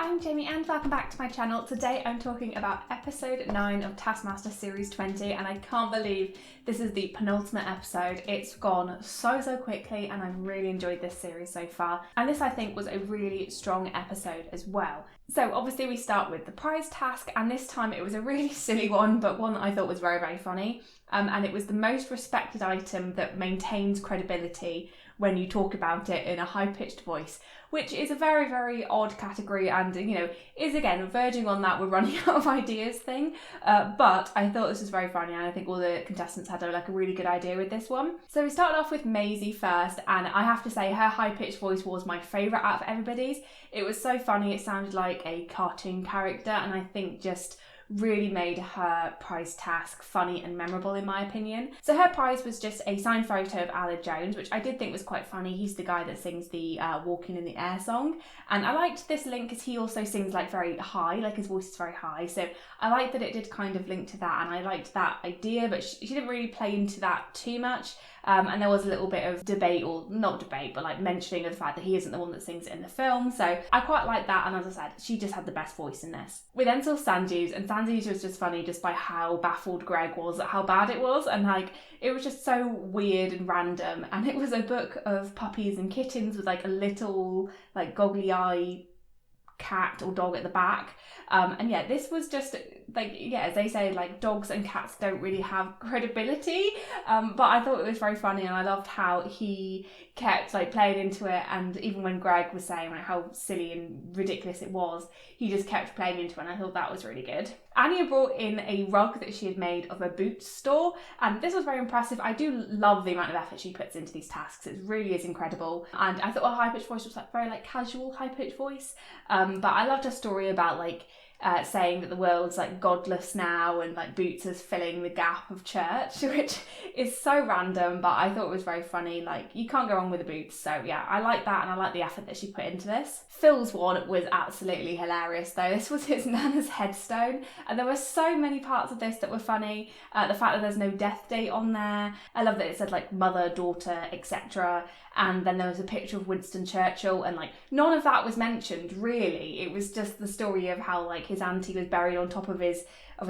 I'm Jamie and welcome back to my channel. Today I'm talking about episode 9 of Taskmaster Series 20 and I can't believe this is the penultimate episode. It's gone so quickly and I've really enjoyed this series so far. And this I think was a really strong episode as well. So obviously we start with the prize task and this time it was a really silly one but one that I thought was very funny. And it was the most respected item that maintains credibility when you talk about it in a high-pitched voice, which is a very odd category and, you know, is again verging on that we're running out of ideas thing. But I thought this was very funny and I think all the contestants had a really good idea with this one. So we started off with Maisie first and I have to say her high-pitched voice was my favourite out of everybody's. It was so funny, it sounded like a cartoon character and I think just really made her prize task funny and memorable in my opinion. So her prize was just a signed photo of Aled Jones, which I did think was quite funny. He's the guy that sings the Walking in the Air song. And I liked this link because he also sings like very high, like his voice is very high. So I liked that it did kind of link to that and I liked that idea, but she didn't really play into that too much. And there was a little bit of debate, or not debate, but like mentioning of the fact that he isn't the one that sings it in the film. So I quite like that. And as I said, she just had the best voice in this. We then saw Sanjeev's and Sanjeev's was just funny just by how baffled Greg was at how bad it was. And like, it was just so weird and random. And it was a book of puppies and kittens with like a little like goggly eye cat or dog at the back. And yeah, this was just like, yeah, as they say, like dogs and cats don't really have credibility, but I thought it was very funny and I loved how he kept like playing into it, and even when Greg was saying like how silly and ridiculous it was, he just kept playing into it and I thought that was really good. Anya brought in a rug that she had made of a boots store and this was very impressive. I do love the amount of effort she puts into these tasks. It really is incredible and I thought her high-pitched voice was like very like casual high-pitched voice, but I loved her story about like saying that the world's like godless now and like boots is filling the gap of church, which is so random, but I thought it was very funny. Like, you can't go wrong with the boots. So yeah, I like that and I like the effort that she put into this. Phil's one was absolutely hilarious though. This was his nana's headstone and there were so many parts of this that were funny. The fact that there's no death date on there. I love that it said like mother, daughter, etc. And then there was a picture of Winston Churchill and like none of that was mentioned really. It was just the story of how like his auntie was buried on top of his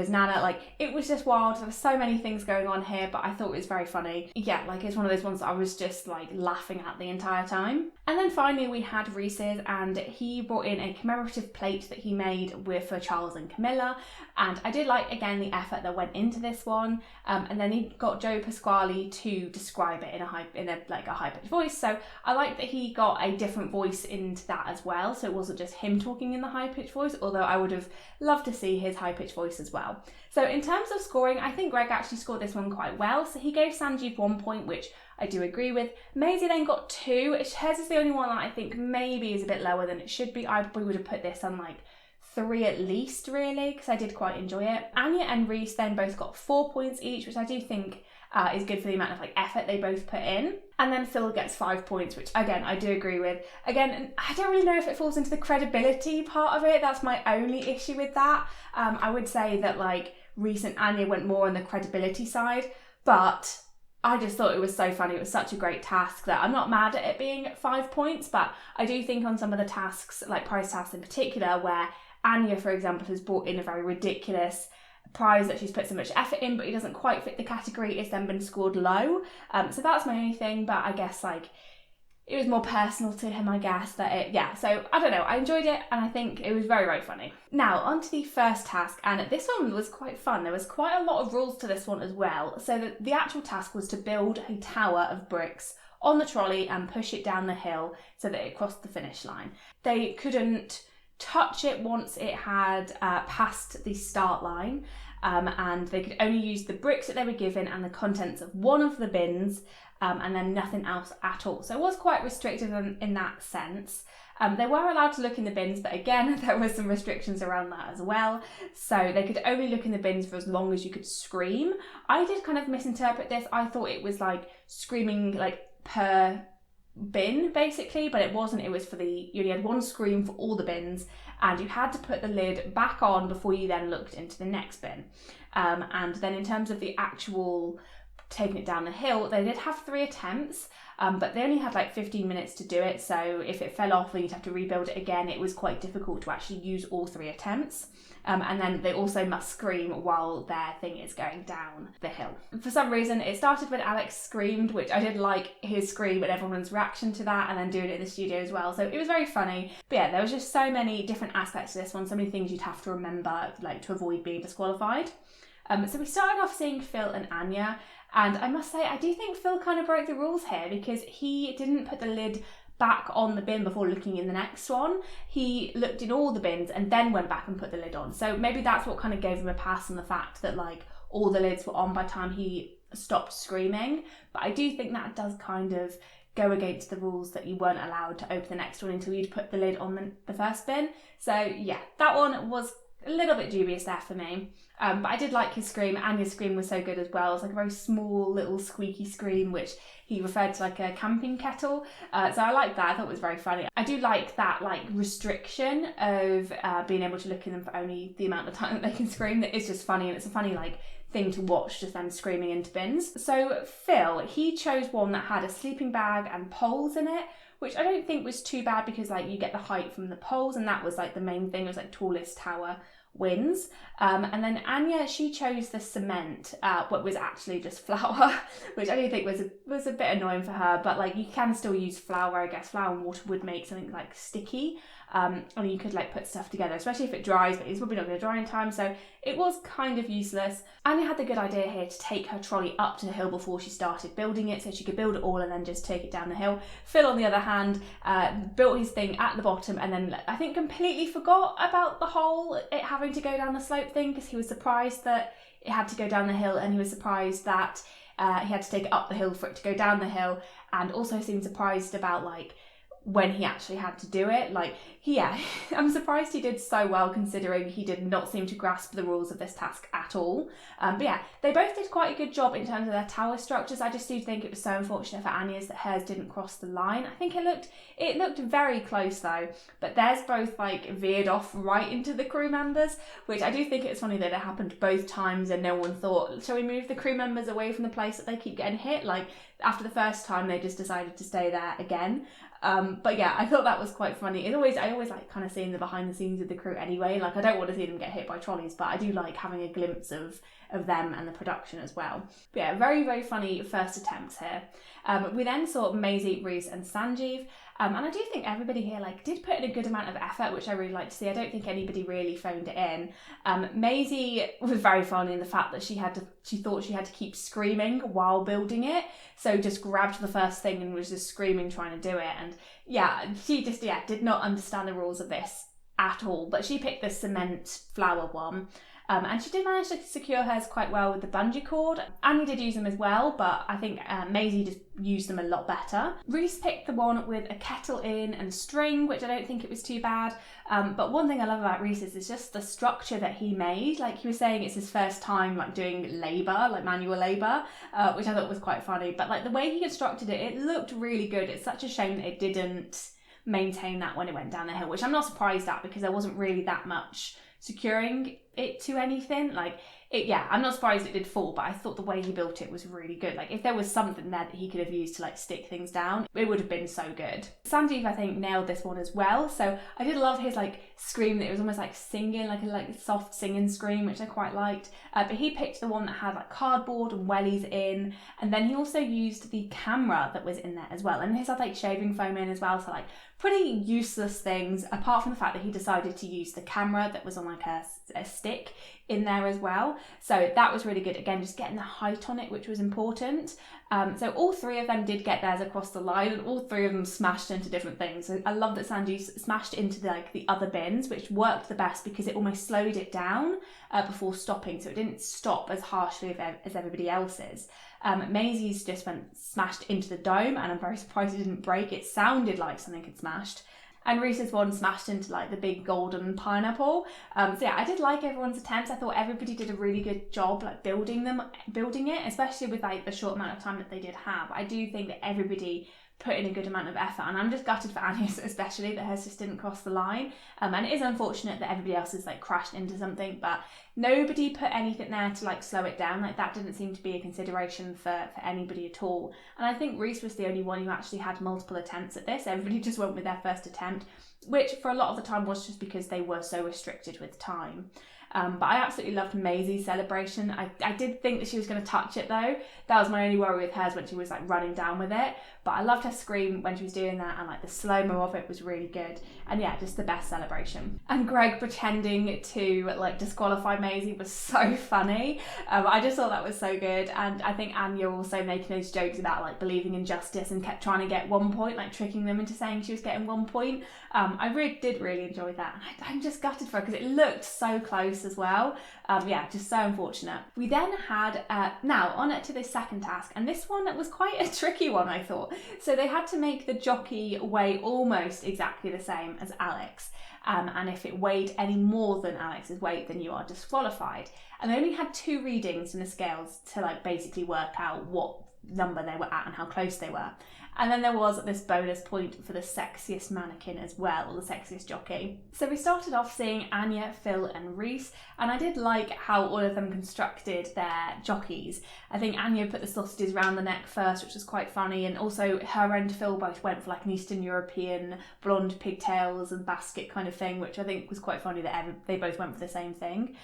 nana. Like, it was just wild. There were so many things going on here, but I thought it was very funny. Yeah, like it's one of those ones that I was just like laughing at the entire time. And then finally we had Reese's and he brought in a commemorative plate that he made for Charles and Camilla. And I did like, again, the effort that went into this one. And then he got Joe Pasquale to describe it in a high-pitched voice. So I like that he got a different voice into that as well. So it wasn't just him talking in the high-pitched voice, although I would have loved to see his high-pitched voice as well. So in terms of scoring, I think Greg actually scored this one quite well. So he gave Sanjeev 1 point, which I do agree with. Maisie then got 2. Hers is the only one that I think maybe is a bit lower than it should be. I probably would have put this on like 3 at least, really, because I did quite enjoy it. Anya and Reese then both got 4 points each, which I do think is good for the amount of like effort they both put in. And then Phil gets 5 points, which again, I do agree with. Again, I don't really know if it falls into the credibility part of it. That's my only issue with that. I would say that like Reese and Anya went more on the credibility side, but I just thought it was so funny. It was such a great task that I'm not mad at it being 5 points, but I do think on some of the tasks, like prize tasks in particular, where Anya, for example, has brought in a very ridiculous prize that she's put so much effort in, but it doesn't quite fit the category, it's then been scored low. So that's my only thing, but I guess like it was more personal to him, I guess, so I don't know, I enjoyed it and I think it was very funny. Now on to the first task, and this one was quite fun. There was quite a lot of rules to this one as well. So the actual task was to build a tower of bricks on the trolley and push it down the hill so that it crossed the finish line. They couldn't touch it once it had passed the start line, and they could only use the bricks that they were given and the contents of one of the bins, and then nothing else at all. So it was quite restrictive in that sense. They were allowed to look in the bins, but again, there were some restrictions around that as well. So they could only look in the bins for as long as you could scream. I did kind of misinterpret this. I thought it was like screaming like per bin basically, but it wasn't. It was you only had one scream for all the bins and you had to put the lid back on before you then looked into the next bin. And then in terms of the actual taking it down the hill. They did have 3 attempts, but they only had like 15 minutes to do it, so if it fell off or you'd have to rebuild it again, it was quite difficult to actually use all 3 attempts. And then they also must scream while their thing is going down the hill. For some reason, it started when Alex screamed, which I did like his scream and everyone's reaction to that, and then doing it in the studio as well. So it was very funny. But yeah, there was just so many different aspects to this one, so many things you'd have to remember, like to avoid being disqualified. So we started off seeing Phil and Anya, and I must say, I do think Phil kind of broke the rules here because he didn't put the lid back on the bin before looking in the next one. He looked in all the bins and then went back and put the lid on. So maybe that's what kind of gave him a pass on the fact that like all the lids were on by the time he stopped screaming. But I do think that does kind of go against the rules that you weren't allowed to open the next one until you'd put the lid on the first bin. So yeah, that one was a little bit dubious there for me. But I did like his scream. Anya's scream was so good as well. It's like a very small little squeaky scream, which he referred to like a camping kettle. So I liked that. I thought it was very funny. I do like that like restriction of being able to look in them for only the amount of time that they can scream. That is just funny, and it's a funny like thing to watch, just them screaming into bins. So Phil, he chose one that had a sleeping bag and poles in it, which I don't think was too bad because like you get the height from the poles, and that was like the main thing. It was like tallest tower wins. And then Anya, she chose the cement, what was actually just flour, which I do think was a bit annoying for her, but like you can still use flour. I guess flour and water would make something like sticky, and you could like put stuff together, especially if it dries, but it's probably not going to dry in time, so it was kind of useless. Anya had the good idea here to take her trolley up to the hill before she started building it, so she could build it all and then just take it down the hill. Phil, on the other hand, built his thing at the bottom and then I think completely forgot about the whole it having to go down the slope thing, because he was surprised that it had to go down the hill, and he was surprised that he had to take it up the hill for it to go down the hill, and also seemed surprised about like when he actually had to do it. Like, yeah, I'm surprised he did so well considering he did not seem to grasp the rules of this task at all. But yeah, they both did quite a good job in terms of their tower structures. I just do think it was so unfortunate for Anya's that hers didn't cross the line. I think it looked very close though, but theirs both like veered off right into the crew members, which I do think it's funny that it happened both times and no one thought, shall we move the crew members away from the place that they keep getting hit? Like, after the first time they just decided to stay there again. But yeah, I thought that was quite funny. I always like kind of seeing the behind the scenes of the crew anyway. Like, I don't want to see them get hit by trolleys, but I do like having a glimpse of them and the production as well. But yeah, very, very funny first attempts here. We then saw Maisie, Reese and Sanjeev. And I do think everybody here like did put in a good amount of effort, which I really like to see. I don't think anybody really phoned it in. Maisie was very funny in the fact that she thought she had to keep screaming while building it. So just grabbed the first thing and was just screaming trying to do it. And yeah, she just did not understand the rules of this at all. But she picked the cement flour one. And she did manage to secure hers quite well with the bungee cord. Annie did use them as well, but I think Maisie just used them a lot better. Reese picked the one with a kettle in and string, which I don't think it was too bad. But one thing I love about Reese is just the structure that he made. Like, he was saying it's his first time like doing labour, like manual labour, which I thought was quite funny. But like the way he constructed it, it looked really good. It's such a shame that it didn't maintain that when it went down the hill, which I'm not surprised at because there wasn't really that much securing it to anything. Like, I'm not surprised it did fall, but I thought the way he built it was really good. Like, if there was something there that he could have used to like stick things down, it would have been so good. Sanjeev, I think, nailed this one as well. So I did love his like scream that it was almost like singing, like a soft singing scream, which I quite liked. But he picked the one that had like cardboard and wellies in, and then he also used the camera that was in there as well. And his had like shaving foam in as well, so like pretty useless things, apart from the fact that he decided to use the camera that was on like a stick in there as well. So that was really good. Again, just getting the height on it, which was important. So all three of them did get theirs across the line, and all three of them smashed into different things. So I love that Sanjeev smashed into the other bins, which worked the best because it almost slowed it down before stopping, so it didn't stop as harshly as everybody else's. Maisie's just smashed into the dome, and I'm very surprised it didn't break. It sounded like something had smashed. And Reese's one smashed into like the big golden pineapple. So yeah, I did like everyone's attempts. I thought everybody did a really good job like building it, especially with like the short amount of time that they did have. I do think that everybody put in a good amount of effort, and I'm just gutted for Anya especially that hers just didn't cross the line, and it is unfortunate that everybody else has like crashed into something, but nobody put anything there to like slow it down. Like that didn't seem to be a consideration for anybody at all. And I think Reese was the only one who actually had multiple attempts at this. Everybody just went with their first attempt, which for a lot of the time was just because they were so restricted with time. But I absolutely loved Maisie's celebration. I did think that she was going to touch it though. That was my only worry with hers when she was like running down with it. But I loved her scream when she was doing that, and like the slow-mo of it was really good. And yeah, just the best celebration. And Greg pretending to like disqualify Maisie was so funny. I just thought that was so good. And I think Anya also making those jokes about like believing in justice and kept trying to get 1 point, like tricking them into saying she was getting 1 point. I did really enjoy that. And I'm just gutted for her because it looked so close as well. Yeah, just so unfortunate. We then had, now on to this second task, and this one was quite a tricky one, I thought. So they had to make the jockey weigh almost exactly the same as Alex, and if it weighed any more than Alex's weight, then you are disqualified. And they only had 2 readings in the scales to like basically work out what number they were at and how close they were. And then there was this bonus point for the sexiest mannequin as well, or the sexiest jockey. So we started off seeing Anya, Phil and Reese, and I did like how all of them constructed their jockeys. I think Anya put the sausages around the neck first, which was quite funny, and also her and Phil both went for like an Eastern European blonde pigtails and basket kind of thing, which I think was quite funny that they both went for the same thing.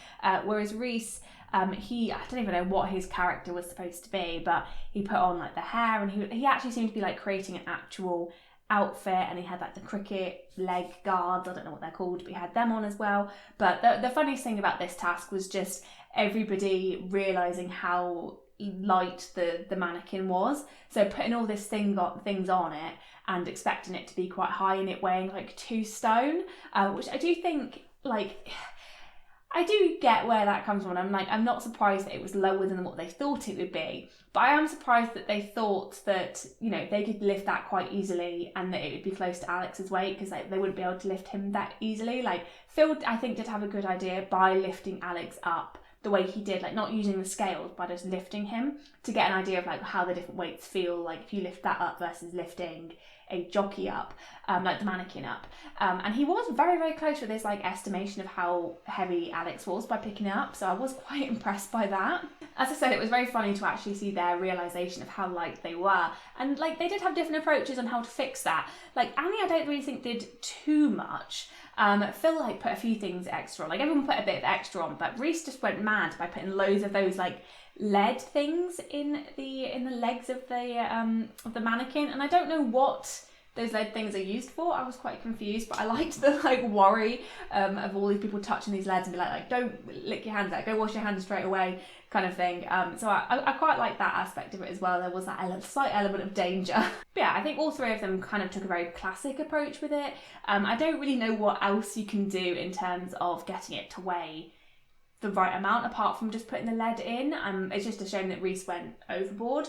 Whereas Reese, I don't even know what his character was supposed to be, but he put on like the hair, and he actually seemed to be like creating an actual outfit, and he had like the cricket leg guards, I don't know what they're called, but he had them on as well. But the funniest thing about this task was just everybody realising how light the mannequin was. So putting all this things on it and expecting it to be quite high, and it weighing like 2 stone, which I do think like... I do get where that comes from. I'm not surprised that it was lower than what they thought it would be, but I am surprised that they thought that, you know, they could lift that quite easily and that it would be close to Alex's weight, because they wouldn't be able to lift him that easily. Like Phil, I think, did have a good idea by lifting Alex up the way he did, like not using the scales, but just lifting him to get an idea of like how the different weights feel like if you lift that up versus lifting a jockey up, like the mannequin up. And he was very, very close with his like estimation of how heavy Alex was by picking it up, so I was quite impressed by that. As I said, it was very funny to actually see their realisation of how light they were, and like they did have different approaches on how to fix that. Like Annie, I don't really think did too much. Phil like put a few things extra on, like everyone put a bit of extra on, but Reese just went mad by putting loads of those like lead things in the legs of the mannequin, and I don't know what those lead things are used for. I was quite confused, but I liked the like worry of all these people touching these leads and be like don't lick your hands out, go wash your hands straight away kind of thing. So I quite like that aspect of it as well. There was that slight element of danger. But yeah, I think all 3 of them kind of took a very classic approach with it. I don't really know what else you can do in terms of getting it to weigh the right amount apart from just putting the lead in. It's just a shame that Reese went overboard,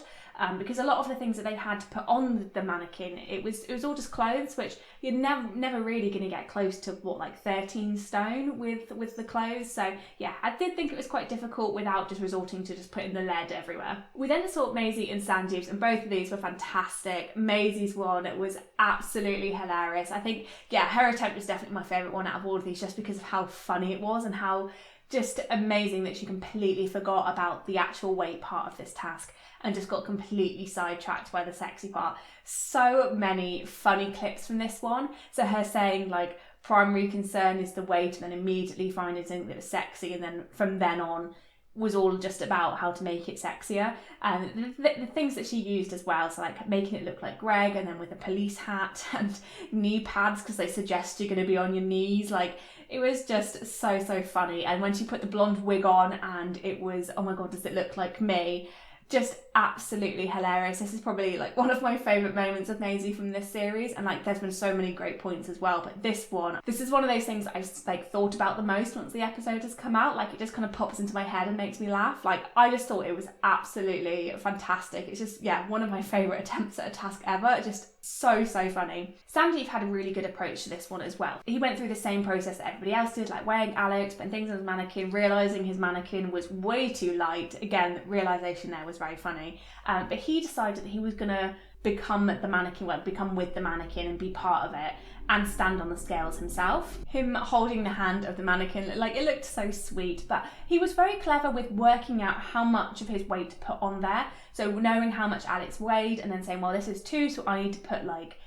because a lot of the things that they had to put on the mannequin, it was all just clothes, which you're never really going to get close to what, like 13 stone with the clothes. So yeah, I did think it was quite difficult without just resorting to just putting the lead everywhere. We then saw Maisie and Sanjeev's, and both of these were fantastic. Maisie's one was absolutely hilarious. I think, yeah, her attempt was definitely my favourite one out of all of these, just because of how funny it was and how just amazing that she completely forgot about the actual weight part of this task and just got completely sidetracked by the sexy part. So many funny clips from this one. So her saying like primary concern is the weight, and then immediately finding something that was sexy, and then from then on was all just about how to make it sexier. And the things that she used as well, so like making it look like Greg, and then with a police hat and knee pads because they suggest you're going to be on your knees. Like it was just so funny. And when she put the blonde wig on and it was, oh my god, does it look like me? Just absolutely hilarious. This is probably like one of my favourite moments of Maisie from this series, and like there's been so many great points as well, but this is one of those things I've like thought about the most once the episode has come out. Like it just kind of pops into my head and makes me laugh. Like I just thought it was absolutely fantastic. It's just, yeah, one of my favourite attempts at a task ever. Just so funny. Sanjeev had a really good approach to this one as well. He went through the same process that everybody else did, like weighing Alex, putting things on his mannequin, realising his mannequin was way too light. Again, realisation there was very funny. But he decided that he was going to become the mannequin, well, become with the mannequin and be part of it and stand on the scales himself. Him holding the hand of the mannequin, like, it looked so sweet, but he was very clever with working out how much of his weight to put on there. So knowing how much Alex weighed and then saying, well, this is 2, so I need to put like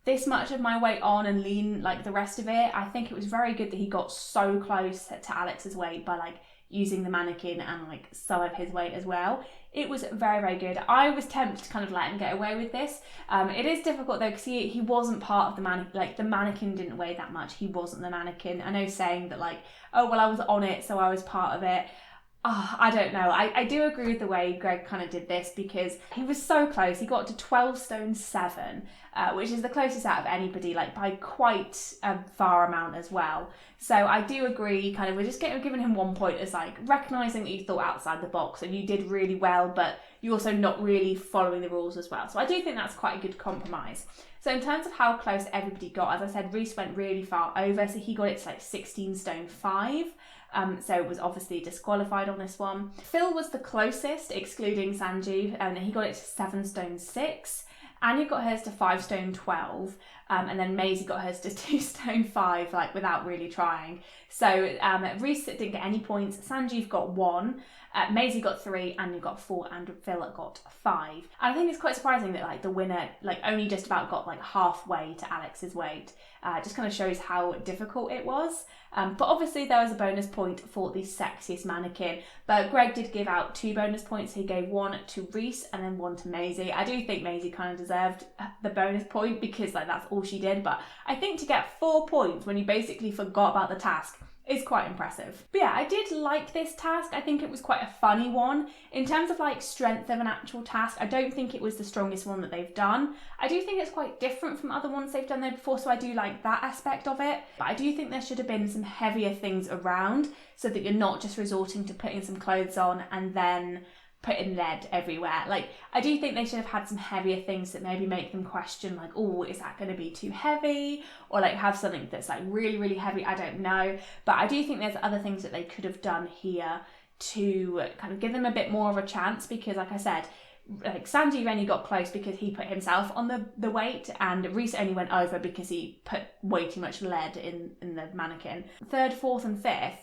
this much of my weight on and lean like the rest of it. I think it was very good that he got so close to Alex's weight by like using the mannequin and like some of his weight as well. It was very, very good. I was tempted to kind of let him get away with this. It is difficult though, because he wasn't part of the mannequin. Like, the mannequin didn't weigh that much. He wasn't the mannequin. I know saying that like, oh, well, I was on it, so I was part of it. Oh, I don't know. I do agree with the way Greg kind of did this, because he was so close. He got to 12 stone 7, which is the closest out of anybody, like by quite a far amount as well. So I do agree, kind of, we're just giving him 1 point as like recognising that you thought outside the box and you did really well, but you're also not really following the rules as well. So I do think that's quite a good compromise. So in terms of how close everybody got, as I said, Rhys went really far over, so he got it to like 16 stone 5. So was obviously disqualified on this one. Phil was the closest, excluding Sanjeev, and he got it to 7 stone 6. Anya got hers to 5 stone 12, and then Maisie got hers to 2 stone 5, like without really trying. So Rhys didn't get any points. Sanjeev got 1. Maisie got 3, Anya got 4, and Phil got 5. And I think it's quite surprising that like the winner like only just about got like halfway to Alex's weight. Just kind of shows how difficult it was. But obviously there was a bonus point for the sexiest mannequin. But Greg did give out 2 bonus points. He gave 1 to Rhys and then 1 to Maisie. I do think Maisie kind of deserved the bonus point because like that's all she did. But I think to get 4 points when you basically forgot about the task is quite impressive. But yeah, I did like this task. I think it was quite a funny one. In terms of like strength of an actual task, I don't think it was the strongest one that they've done. I do think it's quite different from other ones they've done there before, so I do like that aspect of it. But I do think there should have been some heavier things around so that you're not just resorting to putting some clothes on and then putting lead everywhere. Like, I do think they should have had some heavier things that maybe make them question like, oh, is that going to be too heavy? Or like have something that's like really, really heavy. I don't know. But I do think there's other things that they could have done here to kind of give them a bit more of a chance, because like I said, like Sanjeev only got close because he put himself on the weight, and Rhys only went over because he put way too much lead in the mannequin. 3rd, 4th and 5th,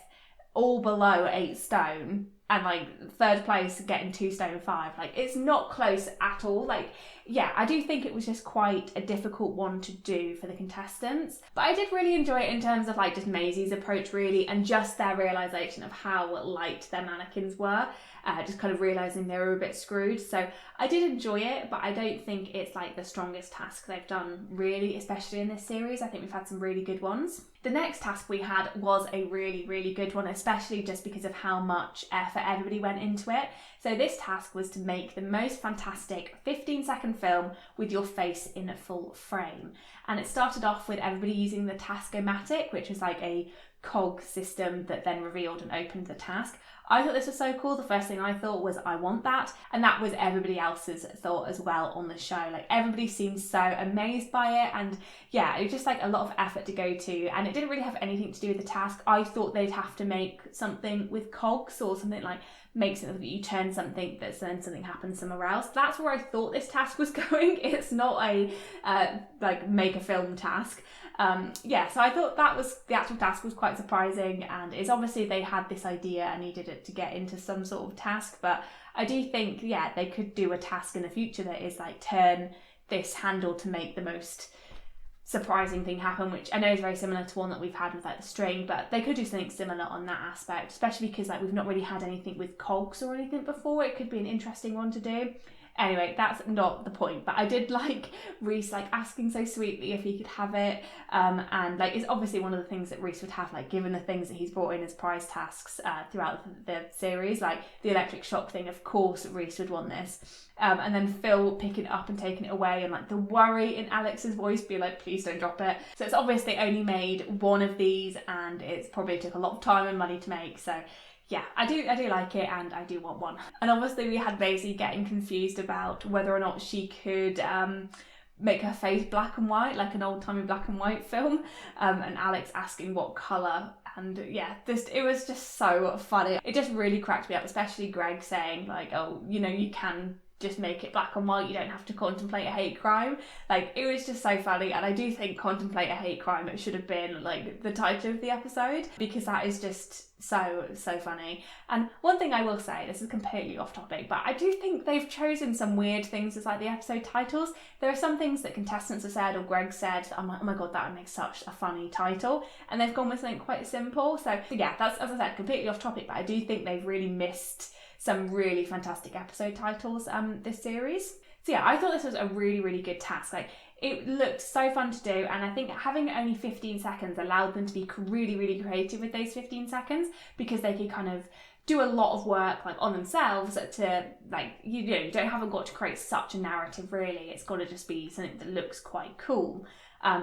all below 8 stone, and like 3rd place getting 2 stone 5. Like, it's not close at all. Like, yeah, I do think it was just quite a difficult one to do for the contestants. But I did really enjoy it in terms of like just Maisie's approach really, and just their realisation of how light their mannequins were. Just kind of realising they were a bit screwed. So I did enjoy it, but I don't think it's like the strongest task they've done really, especially in this series. I think we've had some really good ones. The next task we had was a really, really good one, especially just because of how much effort everybody went into it. So this task was to make the most fantastic 15-second film with your face in a full frame. And it started off with everybody using the Task-O-Matic, which was like a cog system that then revealed and opened the task. I thought this was so cool. The first thing I thought was, I want that. And that was everybody else's thought as well on the show. Like, everybody seemed so amazed by it. And yeah, it was just like a lot of effort to go to. And it didn't really have anything to do with the task. I thought they'd have to make something with cogs, or something like make something that you turn something that's then something happens somewhere else. That's where I thought this task was going. It's not a like make a film task. Yeah, so I thought that was the actual task was quite surprising, and it's obviously they had this idea and needed it to get into some sort of task, but I do think, yeah, they could do a task in the future that is like turn this handle to make the most surprising thing happen, which I know is very similar to one that we've had with like the string, but they could do something similar on that aspect, especially because like we've not really had anything with cogs or anything before. It could be an interesting one to do. Anyway, that's not the point, but I did like Rhys like asking so sweetly if he could have it, and like it's obviously one of the things that Rhys would have, like given the things that he's brought in as prize tasks throughout the series, like the electric shock thing. Of course Rhys would want this, and then Phil picking it up and taking it away, and like the worry in Alex's voice be like, please don't drop it. So it's obvious they only made one of these, and it's probably took a lot of time and money to make. So yeah, I do like it, and I do want one. And obviously we had Maisie getting confused about whether or not she could make her face black and white, like an old-timey black and white film, and Alex asking what colour. And yeah, it was just so funny. It just really cracked me up, especially Greg saying like, oh, you know, you can just make it black and white, you don't have to contemplate a hate crime. Like, it was just so funny, and I do think contemplate a hate crime, it should have been like the title of the episode, because that is just so funny. And one thing I will say, this is completely off topic, but I do think they've chosen some weird things as like the episode titles. There are some things that contestants have said or Greg said that I'm like, oh my god, that would make such a funny title, and they've gone with something quite simple. So yeah, that's, as I said, completely off topic, but I do think they've really missed some really fantastic episode titles this series. So yeah, I thought this was a really good task. Like, it looked so fun to do, and I think having only 15 seconds allowed them to be really creative with those 15 seconds, because they could kind of do a lot of work like on themselves to, like, you know, you haven't got to create such a narrative really. It's got to just be something that looks quite cool.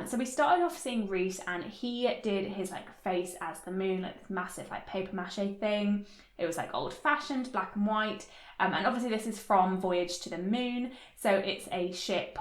So we started off seeing Reese, and he did his like face as the moon, like this massive like paper mache thing. It was like old fashioned, black and white. And obviously this is from Voyage to the Moon. So it's a ship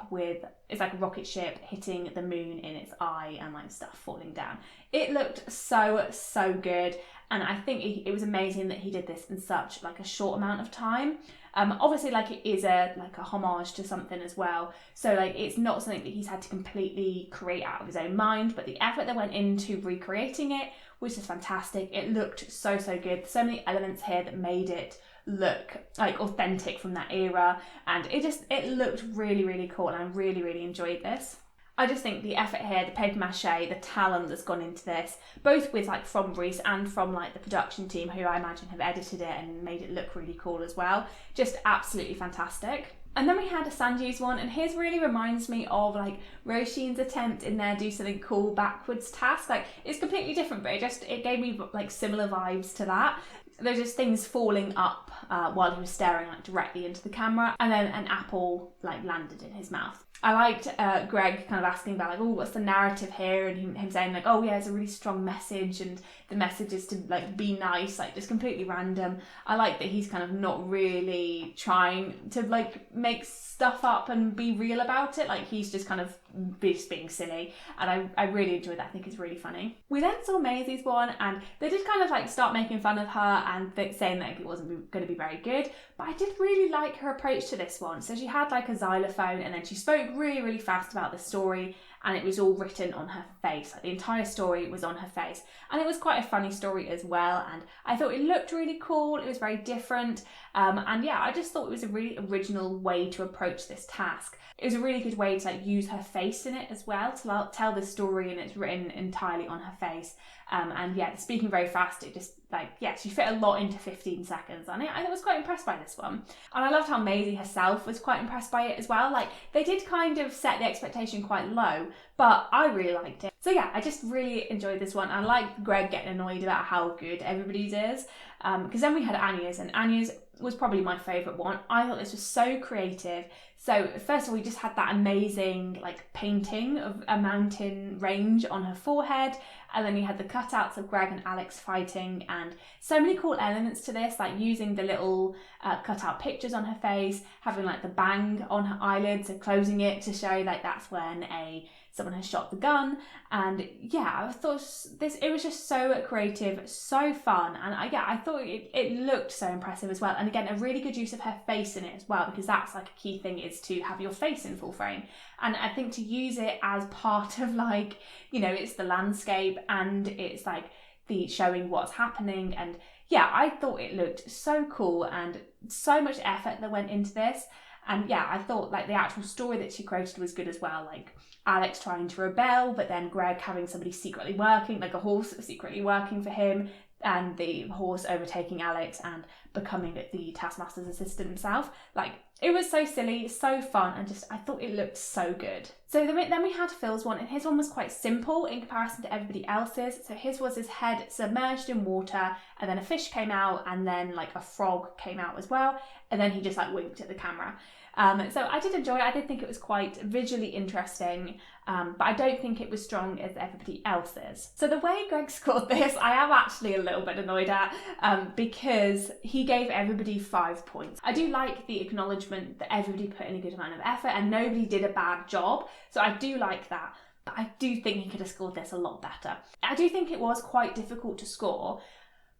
it's like a rocket ship hitting the moon in its eye and like stuff falling down. It looked so good. And I think it was amazing that he did this in such like a short amount of time. Obviously, like, it is a homage to something as well. So like, it's not something that he's had to completely create out of his own mind, but the effort that went into recreating it was just fantastic. It looked so good. So many elements here that made it look like authentic from that era, and it looked really cool, and I really enjoyed this. I just think the effort here, the paper mache, the talent that's gone into this, both with like from Reese and from like the production team, who I imagine have edited it and made it look really cool as well, just absolutely fantastic. And then we had a Sanju's one, and his really reminds me of like Roshin's attempt in their do something cool backwards task. Like, it's completely different, but it gave me like similar vibes to that. There's just things falling up while he was staring like directly into the camera, and then an apple like landed in his mouth. I liked Greg kind of asking about like, oh, what's the narrative here, and him saying like, oh yeah, it's a really strong message, and the message is to like be nice, like just completely random. I like that he's kind of not really trying to like make stuff up and be real about it. Like, he's just kind of just being silly, and I really enjoyed that. I think it's really funny. We then saw Maisie's one, and they did kind of like start making fun of her and saying that it wasn't going to be very good, but I did really like her approach to this one. So she had like a xylophone, and then she spoke really fast about the story, and it was all written on her face. Like, the entire story was on her face, and it was quite a funny story as well, and I thought it looked really cool. It was very different, and yeah, I just thought it was a really original way to approach this task. It was a really good way to like use her face in it as well, to tell the story, and it's written entirely on her face. And yeah, speaking very fast, it just like, yeah, she fit a lot into 15 seconds, and I was quite impressed by this one. And I loved how Maisie herself was quite impressed by it as well. Like, they did kind of set the expectation quite low, but I really liked it. So yeah, I just really enjoyed this one. I liked Greg getting annoyed about how good everybody's is, because then we had Anya's, and Anya's was probably my favourite one. I thought this was so creative. So first of all, we just had that amazing like painting of a mountain range on her forehead, and then you had the cutouts of Greg and Alex fighting, and so many cool elements to this, like using the little cutout pictures on her face, having like the bang on her eyelids and closing it to show like that's when someone has shot the gun. And yeah, I thought it was just so creative, so fun, and I thought it looked so impressive as well. And again, a really good use of her face in it as well, because that's like a key thing, is to have your face in full frame. And I think to use it as part of like, you know, it's the landscape and it's like the showing what's happening, and yeah, I thought it looked so cool, and so much effort that went into this. And yeah, I thought like the actual story that she created was good as well, like Alex trying to rebel, but then Greg having somebody secretly working, like a horse secretly working for him, and the horse overtaking Alex and becoming the Taskmaster's assistant himself. Like, it was so silly, so fun, and just, I thought it looked so good. So then we had Phil's one, and his one was quite simple in comparison to everybody else's. So his was his head submerged in water, and then a fish came out, and then like a frog came out as well, and then he just like winked at the camera. So I did enjoy it. I did think it was quite visually interesting, but I don't think it was strong as everybody else's. So the way Greg scored this, I am actually a little bit annoyed at, because he gave everybody 5 points. I do like the acknowledgement that everybody put in a good amount of effort and nobody did a bad job, so I do like that. But I do think he could have scored this a lot better. I do think it was quite difficult to score,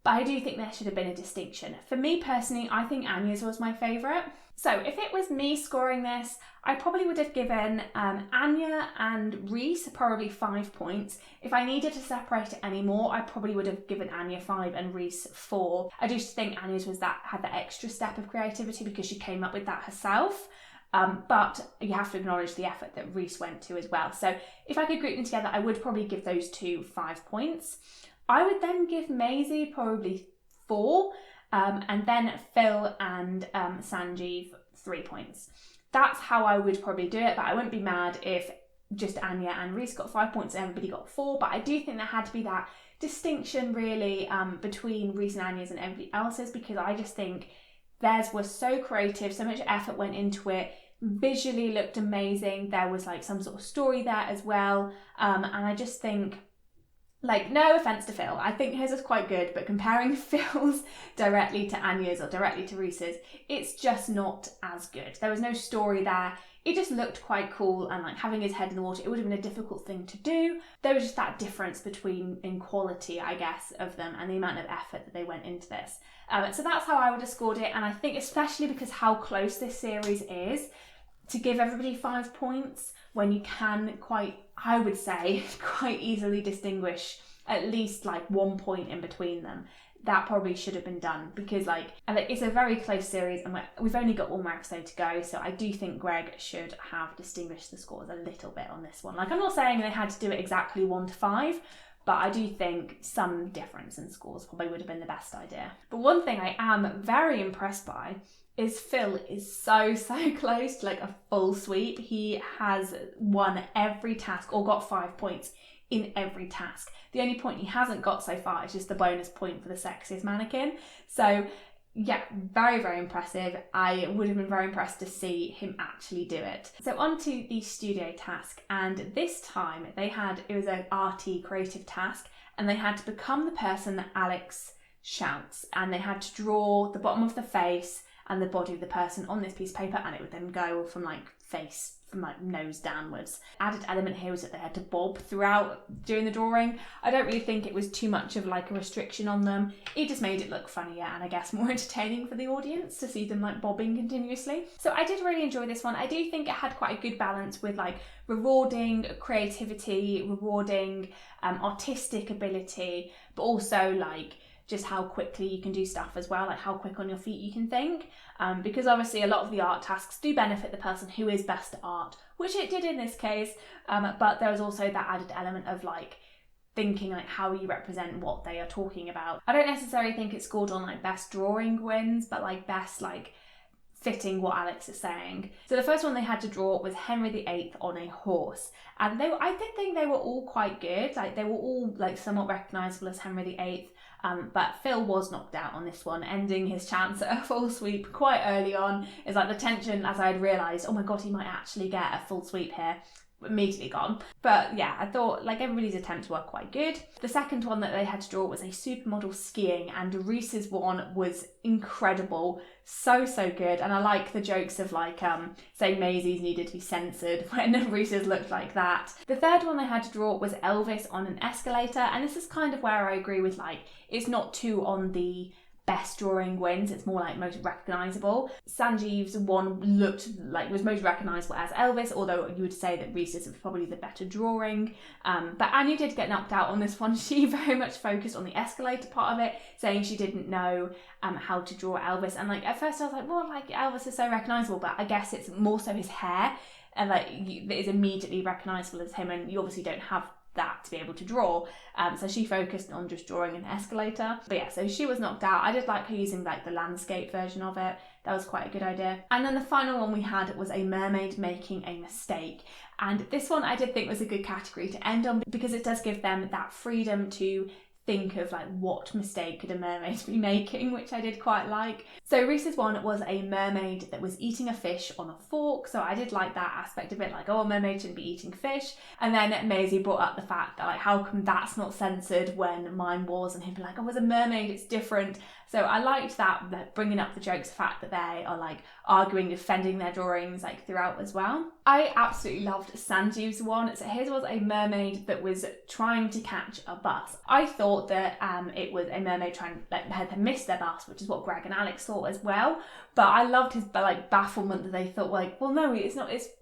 but I do think there should have been a distinction. For me personally, I think Anya's was my favourite. So if it was me scoring this, I probably would have given Anya and Reese probably 5 points. If I needed to separate it any more, I probably would have given Anya 5 and Reese 4. I do think Anya's had that extra step of creativity because she came up with that herself. But you have to acknowledge the effort that Reese went to as well. So if I could group them together, I would probably give those two 5 points. I would then give Maisie probably 4. And then Phil and Sanjeev 3 points. That's how I would probably do it, but I wouldn't be mad if just Anya and Reese got 5 points and everybody got 4. But I do think there had to be that distinction really between Reese and Anya's and everybody else's, because I just think theirs was so creative, so much effort went into it, visually looked amazing. There was like some sort of story there as well. And I just think, like, no offence to Phil, I think his is quite good, but comparing Phil's directly to Anya's or directly to Reese's, it's just not as good. There was no story there. It just looked quite cool, and like having his head in the water, it would have been a difficult thing to do. There was just that difference in quality, I guess, of them and the amount of effort that they went into this. So that's how I would have scored it, and I think especially because how close this series is, to give everybody 5 points when you can I would say, quite easily distinguish at least like 1 point in between them. That probably should have been done, because it's a very close series and we've only got one more episode to go, so I do think Greg should have distinguished the scores a little bit on this one. Like, I'm not saying they had to do it exactly 1 to 5, but I do think some difference in scores probably would have been the best idea. But one thing I am very impressed by is Phil is so close to like a full sweep. He has won every task or got 5 points in every task. The only point he hasn't got so far is just the bonus point for the sexiest mannequin. So yeah, very, very impressive. I would have been very impressed to see him actually do it. So on to the studio task, and this time it was an RT creative task, and they had to become the person that Alex shouts, and they had to draw the bottom of the face and the body of the person on this piece of paper, and it would then go from like face, from like nose downwards. Added element here was that they had to bob throughout during the drawing. I don't really think it was too much of like a restriction on them. It just made it look funnier and I guess more entertaining for the audience to see them like bobbing continuously. So I did really enjoy this one. I do think it had quite a good balance with like rewarding creativity, rewarding artistic ability, but also like just how quickly you can do stuff as well, like how quick on your feet you can think. Because obviously a lot of the art tasks do benefit the person who is best at art, which it did in this case, but there was also that added element of like thinking like how you represent what they are talking about. I don't necessarily think it scored on like best drawing wins, but like best like fitting what Alex is saying. So the first one they had to draw was Henry VIII on a horse, and I did think they were all quite good. Like they were all like somewhat recognisable as Henry VIII. But Phil was knocked out on this one, ending his chance at a full sweep quite early on. It's like the tension, as I had realised, oh my god, he might actually get a full sweep here, immediately gone. But yeah, I thought like everybody's attempts were quite good. The second one that they had to draw was a supermodel skiing, and Reese's one was incredible. So good. And I like the jokes of like saying Maisie's needed to be censored when Reese's looked like that. The third one they had to draw was Elvis on an escalator, and this is kind of where I agree with like it's not too on the best drawing wins, it's more like most recognisable. Sanjeev's one looked like was most recognisable as Elvis, although you would say that Reese's was probably the better drawing. But Anya did get knocked out on this one. She very much focused on the escalator part of it, saying she didn't know how to draw Elvis. And like at first I was like, well, like Elvis is so recognisable, but I guess it's more so his hair, and like it is immediately recognisable as him, and you obviously don't have that to be able to draw, so she focused on just drawing an escalator. But yeah, so she was knocked out. I did like her using like the landscape version of it. That was quite a good idea. And then the final one we had was a mermaid making a mistake, and this one I did think was a good category to end on, because it does give them that freedom to think of like what mistake could a mermaid be making, which I did quite like. So Reese's one was a mermaid that was eating a fish on a fork, so I did like that aspect of it, like, oh, a mermaid shouldn't be eating fish. And then Maisie brought up the fact that like, how come that's not censored when mine was, and he'd be like, oh, as a mermaid it's different. So I liked that bringing up the jokes, the fact that they are like arguing, defending their drawings like throughout as well. I absolutely loved Sanjeev's one. So his was a mermaid that was trying to catch a bus. I thought that it was a mermaid trying, like, had missed their bus, which is what Greg and Alex thought as well. But I loved his like bafflement that they thought, like, well, no, it's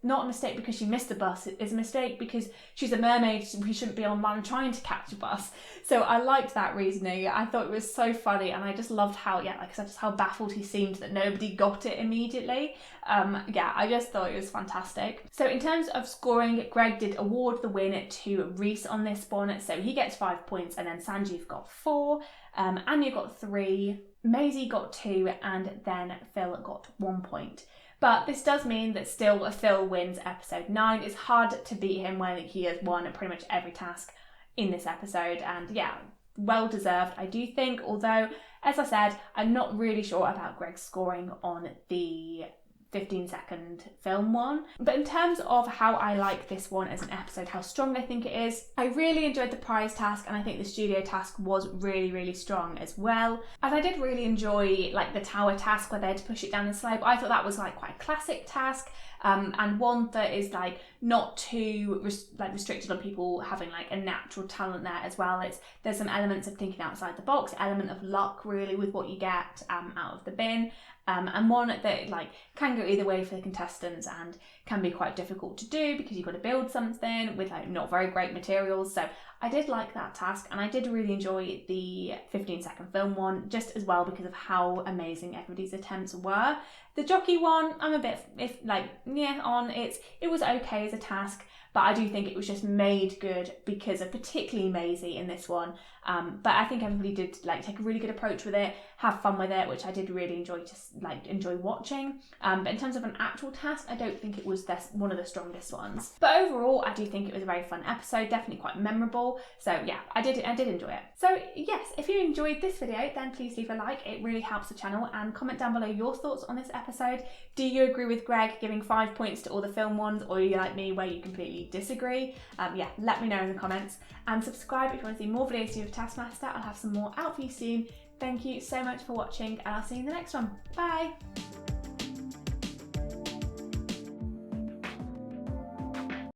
not a mistake because she missed the bus. It's a mistake because she's a mermaid. We shouldn't be on land trying to catch a bus. So I liked that reasoning. I thought it was so funny, and I just loved how, yeah, like I said, just how baffled he seemed that nobody got it immediately. Yeah, I just thought it was fantastic. So in terms of scoring, Greg did award the win to Reese on this one. So he gets 5 points, and then Sanjeev got 4, Anya got 3, Maisie got 2, and then Phil got 1 point. But this does mean that still Phil wins episode 9. It's hard to beat him when he has won pretty much every task in this episode, and yeah, well deserved, I do think, although, as I said, I'm not really sure about Greg's scoring on the 15-second film one. But in terms of how I like this one as an episode, how strong I think it is, I really enjoyed the prize task, and I think the studio task was really, really strong as well. And I did really enjoy like the tower task where they had to push it down the slope. I thought that was like quite a classic task, and one that is like not too restricted on people having like a natural talent there as well. There's some elements of thinking outside the box, element of luck really with what you get out of the bin. And one that like can go either way for the contestants and can be quite difficult to do because you've got to build something with like not very great materials. So I did like that task, and I did really enjoy the 15-second film one just as well because of how amazing everybody's attempts were. The jockey one, I'm a bit it was okay as a task, but I do think it was just made good because of particularly Maisie in this one. But I think everybody did like take a really good approach with it, have fun with it, which I did really enjoy watching. But in terms of an actual task, I don't think it was one of the strongest ones. But overall, I do think it was a very fun episode, definitely quite memorable. So yeah, I did enjoy it. So yes, if you enjoyed this video, then please leave a like. It really helps the channel, and comment down below your thoughts on this episode. Do you agree with Greg giving 5 points to all the film ones, or are you like me where you completely disagree? Yeah, let me know in the comments, and subscribe if you want to see more videos of Taskmaster. I'll have some more out for you soon. Thank you so much for watching, and I'll see you in the next one. Bye!